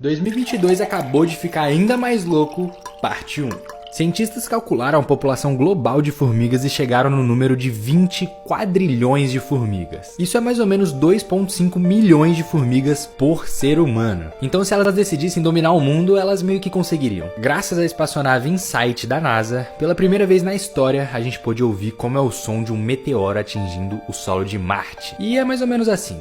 2022 acabou de ficar ainda mais louco, parte 1. Cientistas calcularam a população global de formigas e chegaram no número de 20 quadrilhões de formigas. Isso é mais ou menos 2,5 milhões de formigas por ser humano. Então, se elas decidissem dominar o mundo, elas meio que conseguiriam. Graças à espaçonave InSight da NASA, pela primeira vez na história, a gente pôde ouvir como é o som de um meteoro atingindo o solo de Marte. E é mais ou menos assim.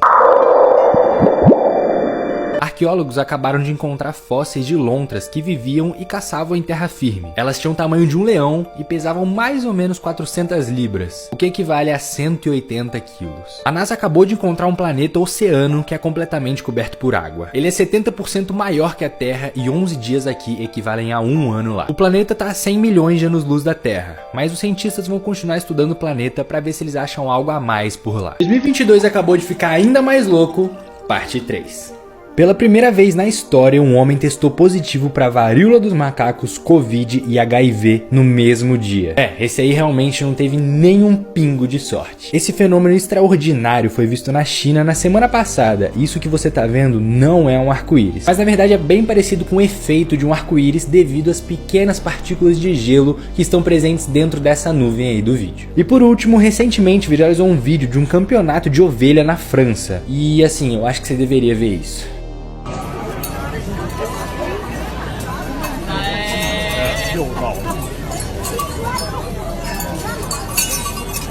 Arqueólogos acabaram de encontrar fósseis de lontras que viviam e caçavam em terra firme. Elas tinham o tamanho de um leão e pesavam mais ou menos 400 libras, o que equivale a 180 quilos. A NASA acabou de encontrar um planeta oceano que é completamente coberto por água. Ele é 70% maior que a Terra e 11 dias aqui equivalem a um ano lá. O planeta está a 100 milhões de anos-luz da Terra, mas os cientistas vão continuar estudando o planeta para ver se eles acham algo a mais por lá. 2022 acabou de ficar ainda mais louco, parte 3. Pela primeira vez na história, um homem testou positivo para varíola dos macacos, Covid e HIV no mesmo dia. Esse aí realmente não teve nenhum pingo de sorte. Esse fenômeno extraordinário foi visto na China na semana passada. Isso que você tá vendo não é um arco-íris, mas na verdade é bem parecido com o efeito de um arco-íris devido às pequenas partículas de gelo que estão presentes dentro dessa nuvem aí do vídeo. E por último, recentemente viralizou um vídeo de um campeonato de ovelha na França. E assim, eu acho que você deveria ver isso.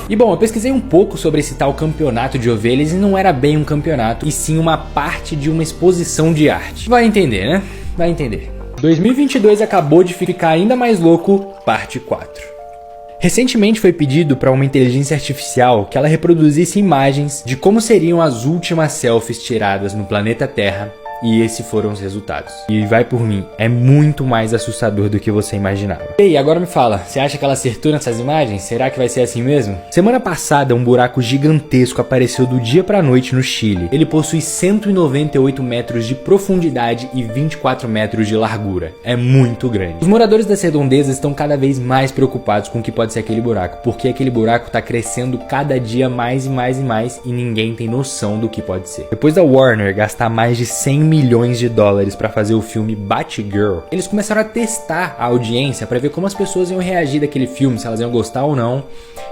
E bom, eu pesquisei um pouco sobre esse tal campeonato de ovelhas e não era bem um campeonato, e sim uma parte de uma exposição de arte. Vai entender, né? Vai entender. 2022 acabou de ficar ainda mais louco, parte 4. Recentemente foi pedido para uma inteligência artificial que ela reproduzisse imagens de como seriam as últimas selfies tiradas no planeta Terra. E esses foram os resultados. E vai por mim, é muito mais assustador do que você imaginava. E aí, agora me fala, você acha que ela acertou nessas imagens? Será que vai ser assim mesmo? Semana passada, um buraco gigantesco apareceu do dia pra noite no Chile. Ele possui 198 metros de profundidade e 24 metros de largura. É muito grande. Os moradores das redondezas estão cada vez mais preocupados com o que pode ser aquele buraco, porque aquele buraco tá crescendo cada dia mais e mais e mais e ninguém tem noção do que pode ser. Depois da Warner gastar mais de 100 milhões de dólares para fazer o filme Batgirl, eles começaram a testar a audiência para ver como as pessoas iam reagir daquele filme, se elas iam gostar ou não,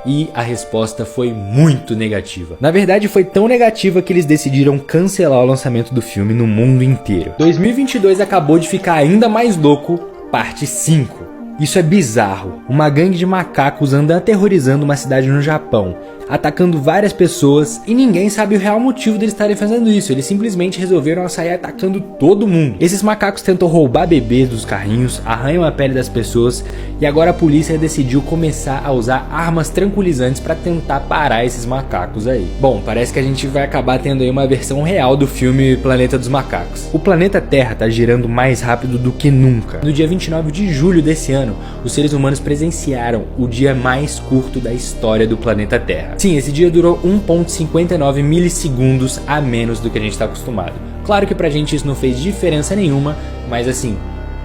e a resposta foi muito negativa. Na verdade, foi tão negativa que eles decidiram cancelar o lançamento do filme no mundo inteiro. 2022 acabou de ficar ainda mais louco, parte 5. Isso é bizarro. Uma gangue de macacos anda aterrorizando uma cidade no Japão, atacando várias pessoas e ninguém sabe o real motivo deles estarem fazendo isso. Eles simplesmente resolveram sair atacando todo mundo. Esses macacos tentam roubar bebês dos carrinhos, arranham a pele das pessoas e agora a polícia decidiu começar a usar armas tranquilizantes para tentar parar esses macacos aí. Bom, parece que a gente vai acabar tendo aí uma versão real do filme Planeta dos Macacos. O planeta Terra tá girando mais rápido do que nunca. No dia 29 de julho desse ano, os seres humanos presenciaram o dia mais curto da história do planeta Terra. Sim, esse dia durou 1,59 milissegundos a menos do que a gente está acostumado. Claro que pra gente isso não fez diferença nenhuma, mas assim,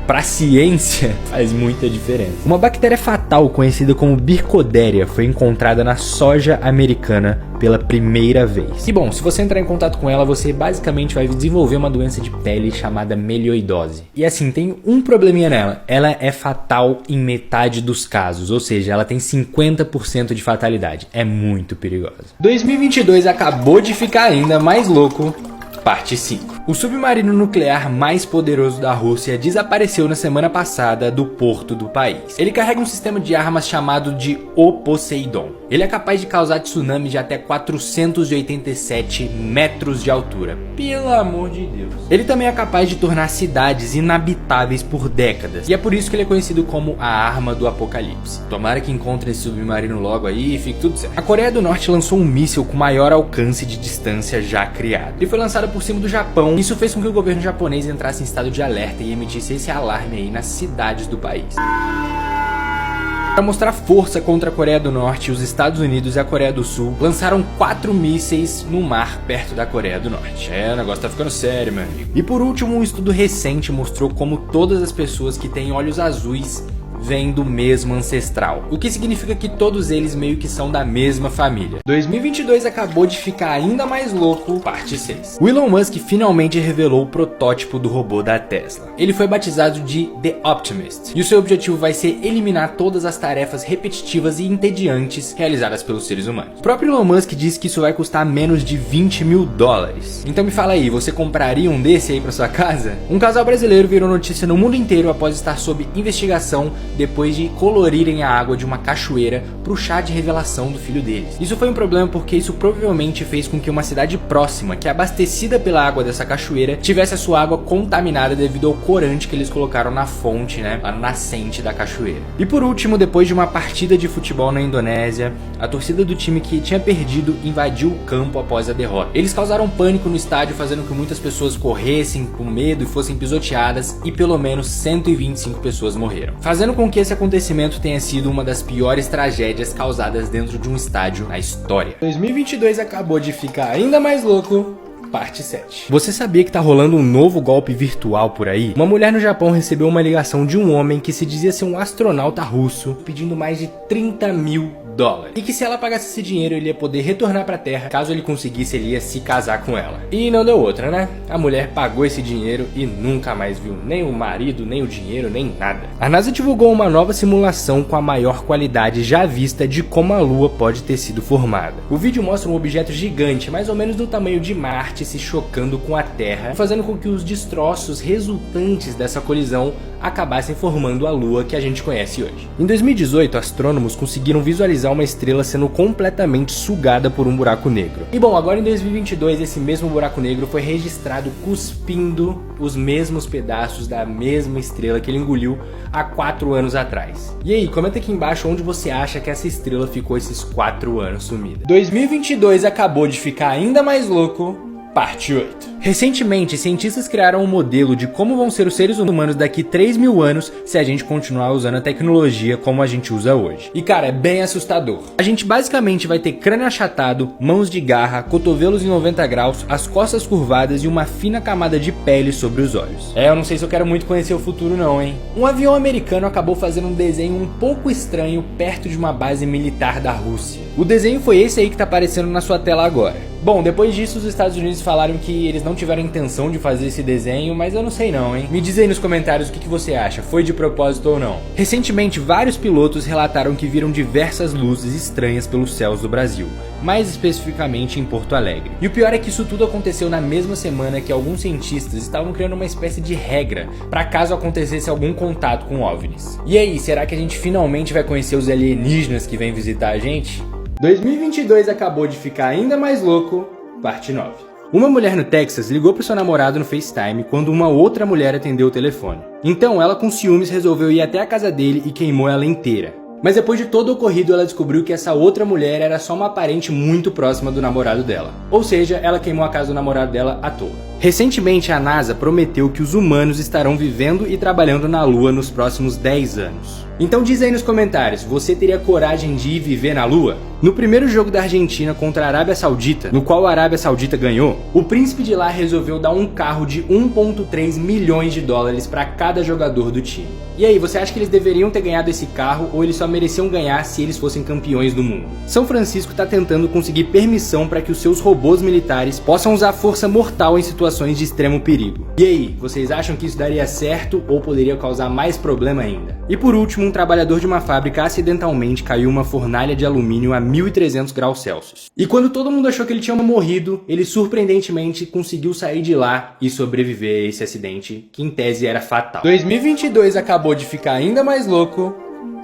pra ciência faz muita diferença. Uma bactéria fatal conhecida como Burkholderia foi encontrada na soja americana pela primeira vez. E bom, se você entrar em contato com ela, você basicamente vai desenvolver uma doença de pele chamada melioidose. E assim, tem um probleminha nela. Ela é fatal em metade dos casos, ou seja, ela tem 50% de fatalidade. É muito perigosa. 2022 acabou de ficar ainda mais louco. Parte 5. O submarino nuclear mais poderoso da Rússia desapareceu na semana passada do porto do país. Ele carrega um sistema de armas chamado de O Poseidon. Ele é capaz de causar tsunami de até 487 metros de altura. Pelo amor de Deus. Ele também é capaz de tornar cidades inabitáveis por décadas. E é por isso que ele é conhecido como a arma do apocalipse. Tomara que encontre esse submarino logo aí e fique tudo certo. A Coreia do Norte lançou um míssil com maior alcance de distância já criado. Ele foi lançado por cima do Japão. Isso fez com que o governo japonês entrasse em estado de alerta e emitisse esse alarme aí nas cidades do país. Para mostrar força contra a Coreia do Norte, os Estados Unidos e a Coreia do Sul lançaram 4 mísseis no mar perto da Coreia do Norte. O negócio tá ficando sério, meu amigo. E por último, um estudo recente mostrou como todas as pessoas que têm olhos azuis vêm do mesmo ancestral, o que significa que todos eles meio que são da mesma família. 2022 acabou de ficar ainda mais louco, parte 6. O Elon Musk finalmente revelou o protótipo do robô da Tesla. Ele foi batizado de The Optimist, e o seu objetivo vai ser eliminar todas as tarefas repetitivas e entediantes realizadas pelos seres humanos. O próprio Elon Musk disse que isso vai custar menos de $20 mil. Então me fala aí, você compraria um desse aí pra sua casa? Um casal brasileiro virou notícia no mundo inteiro após estar sob investigação depois de colorirem a água de uma cachoeira pro chá de revelação do filho deles. Isso foi um problema porque isso provavelmente fez com que uma cidade próxima, que é abastecida pela água dessa cachoeira, tivesse a sua água contaminada devido ao corante que eles colocaram na fonte, né, a nascente da cachoeira. E por último, depois de uma partida de futebol na Indonésia, a torcida do time que tinha perdido invadiu o campo após a derrota. Eles causaram pânico no estádio, fazendo com que muitas pessoas corressem com medo e fossem pisoteadas, e pelo menos 125 pessoas morreram, fazendo com que esse acontecimento tenha sido uma das piores tragédias causadas dentro de um estádio na história. 2022 acabou de ficar ainda mais louco, parte 7. Você sabia que tá rolando um novo golpe virtual por aí? Uma mulher no Japão recebeu uma ligação de um homem que se dizia ser um astronauta russo, pedindo mais de $30 mil. E que se ela pagasse esse dinheiro, ele ia poder retornar pra Terra. Caso ele conseguisse, ele ia se casar com ela. E não deu outra, né? A mulher pagou esse dinheiro e nunca mais viu nem o marido, nem o dinheiro, nem nada. A NASA divulgou uma nova simulação com a maior qualidade já vista de como a Lua pode ter sido formada. O vídeo mostra um objeto gigante, mais ou menos do tamanho de Marte, se chocando com a Terra, fazendo com que os destroços resultantes dessa colisão acabassem formando a Lua que a gente conhece hoje. Em 2018, astrônomos conseguiram visualizar uma estrela sendo completamente sugada por um buraco negro. E bom, agora em 2022, esse mesmo buraco negro foi registrado cuspindo os mesmos pedaços da mesma estrela que ele engoliu há 4 anos atrás. E aí, comenta aqui embaixo onde você acha que essa estrela ficou esses 4 anos sumida. 2022 acabou de ficar ainda mais louco, parte 8. Recentemente, cientistas criaram um modelo de como vão ser os seres humanos daqui 3.000 anos se a gente continuar usando a tecnologia como a gente usa hoje. E cara, é bem assustador. A gente basicamente vai ter crânio achatado, mãos de garra, cotovelos em 90 graus, as costas curvadas e uma fina camada de pele sobre os olhos. Eu não sei se eu quero muito conhecer o futuro não, hein? Um avião americano acabou fazendo um desenho um pouco estranho perto de uma base militar da Rússia. O desenho foi esse aí que tá aparecendo na sua tela agora. Bom, depois disso os Estados Unidos falaram que eles não tiveram intenção de fazer esse desenho, mas eu não sei não, hein? Me diz aí nos comentários o que você acha, foi de propósito ou não. Recentemente, vários pilotos relataram que viram diversas luzes estranhas pelos céus do Brasil, mais especificamente em Porto Alegre. E o pior é que isso tudo aconteceu na mesma semana que alguns cientistas estavam criando uma espécie de regra para caso acontecesse algum contato com OVNIs. E aí, será que a gente finalmente vai conhecer os alienígenas que vêm visitar a gente? 2022 acabou de ficar ainda mais louco, parte 9. Uma mulher no Texas ligou para seu namorado no FaceTime quando uma outra mulher atendeu o telefone. Então ela, com ciúmes, resolveu ir até a casa dele e queimou ela inteira. Mas depois de todo o ocorrido, ela descobriu que essa outra mulher era só uma parente muito próxima do namorado dela. Ou seja, ela queimou a casa do namorado dela à toa. Recentemente, a NASA prometeu que os humanos estarão vivendo e trabalhando na Lua nos próximos 10 anos. Então diz aí nos comentários, você teria coragem de ir viver na Lua? No primeiro jogo da Argentina contra a Arábia Saudita, no qual a Arábia Saudita ganhou, o príncipe de lá resolveu dar um carro de 1,3 milhões de dólares para cada jogador do time. E aí, você acha que eles deveriam ter ganhado esse carro ou eles só mereciam ganhar se eles fossem campeões do mundo? São Francisco está tentando conseguir permissão para que os seus robôs militares possam usar força mortal em situações de extremo perigo. E aí, vocês acham que isso daria certo ou poderia causar mais problema ainda? E por último, um trabalhador de uma fábrica acidentalmente caiu uma fornalha de alumínio a 1.300 graus Celsius. E quando todo mundo achou que ele tinha morrido, ele surpreendentemente conseguiu sair de lá e sobreviver a esse acidente, que em tese era fatal. 2022 acabou de ficar ainda mais louco,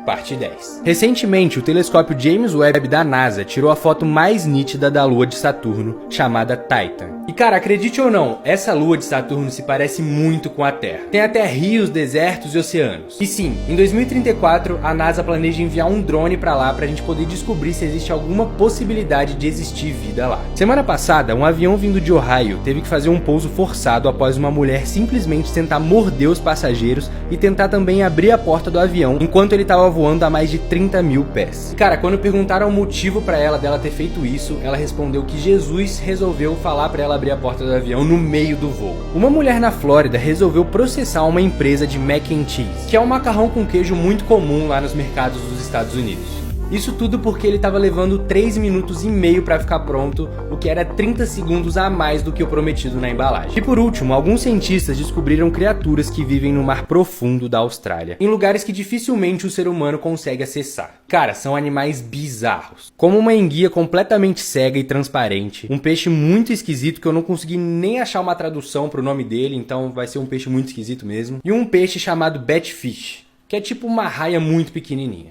parte 10. Recentemente, o telescópio James Webb da NASA tirou a foto mais nítida da lua de Saturno, chamada Titan. E cara, acredite ou não, essa lua de Saturno se parece muito com a Terra. Tem até rios, desertos e oceanos. E sim, em 2034, a NASA planeja enviar um drone pra lá pra gente poder descobrir se existe alguma possibilidade de existir vida lá. Semana passada, um avião vindo de Ohio teve que fazer um pouso forçado após uma mulher simplesmente tentar morder os passageiros e tentar também abrir a porta do avião enquanto ele estava voando a mais de 30 mil pés. Cara, quando perguntaram o motivo pra ela dela ter feito isso, ela respondeu que Jesus resolveu falar pra ela abrir a porta do avião no meio do voo. Uma mulher na Flórida resolveu processar uma empresa de mac and cheese, que é um macarrão com queijo muito comum lá nos mercados dos Estados Unidos. Isso tudo porque ele estava levando 3 minutos e meio para ficar pronto, o que era 30 segundos a mais do que o prometido na embalagem. E por último, alguns cientistas descobriram criaturas que vivem no mar profundo da Austrália, em lugares que dificilmente o ser humano consegue acessar. Cara, são animais bizarros, como uma enguia completamente cega e transparente, um peixe muito esquisito que eu não consegui nem achar uma tradução para o nome dele, então vai ser um peixe muito esquisito mesmo, e um peixe chamado batfish, que é tipo uma raia muito pequenininha.